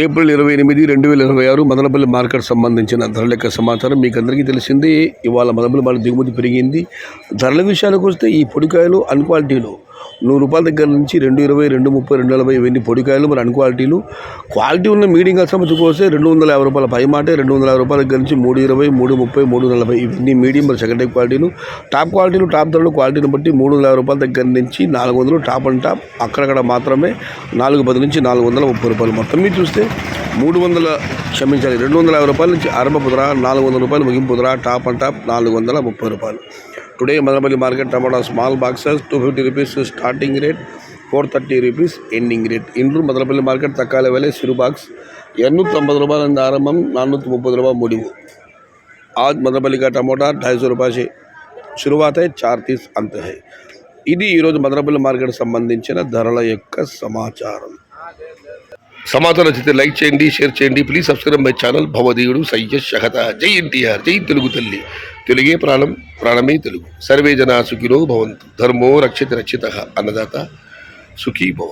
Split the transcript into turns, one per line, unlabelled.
April 28, 2026 Madanapalle market సంబంధించిన ధరల యొక్క సమాచారం మీకు అందరికీ తెలిసింది. ఇవాళ మదనపల్లి మార్కెట్ దిగుమతి పెరిగింది. ధరల విషయానికి వస్తే ఈ పొడికాయలు అన్క్వాలిటీలు ₹100 దగ్గర నుంచి 220, 230, 240 ఇవన్నీ పొడికాయలు. మరి అన్క్వాలిటీలు క్వాలిటీ ఉన్న మీడియం కస్టమర్స్ కోస్తే ₹250 పై మాట, ₹250 దగ్గర నుంచి 320, 330, 340 ఇవన్నీ మీడియం మరి సెకండరీ క్వాలిటీలు. టాప్ క్వాలిటీలు టాప్ ధరలు క్వాలిటీని బట్టి ₹350 దగ్గర నుంచి 400 టాప్ అండ్ టాప్. అక్కడక్కడ మాత్రమే 410 నుంచి ₹430. మొత్తం మీరు చూస్తే 250 నుంచి ఆరంభపు ధర, ₹400 ముగింపు ధర, top and top ₹430. Today Madanapalle market టమాటా small boxes ₹250 starting rate, ₹430 ending rate. ఇండ్రు మదనపల్లి మార్కెट तकाले वाले सिरू बॉक्स ₹250 आरंभम, ₹430 मुड़िवु. आज मदनपल्ली का टमाटा ₹250 से शुरुआत है, 430 अंत है. ఇది ఈరోజు మదనపల్లి మార్కెట్ సంబంధించిన ధరల యొక్క సమాచారం. సమాచారం నచ్చితే లైక్ చేయండి, షేర్ చేయండి. Please subscribe my channel. భవదీయుడు సయ్యద్ షహత. జై ఎన్టీఆర్, జై తెలుగు తల్లి. తెలుగే ప్రాణం, ప్రాణమే తెలుగు. సర్వే జనా సుఖినో భవంతు. ధర్మో రక్షిత రక్షితః. అన్నదాత సుఖీ భవ.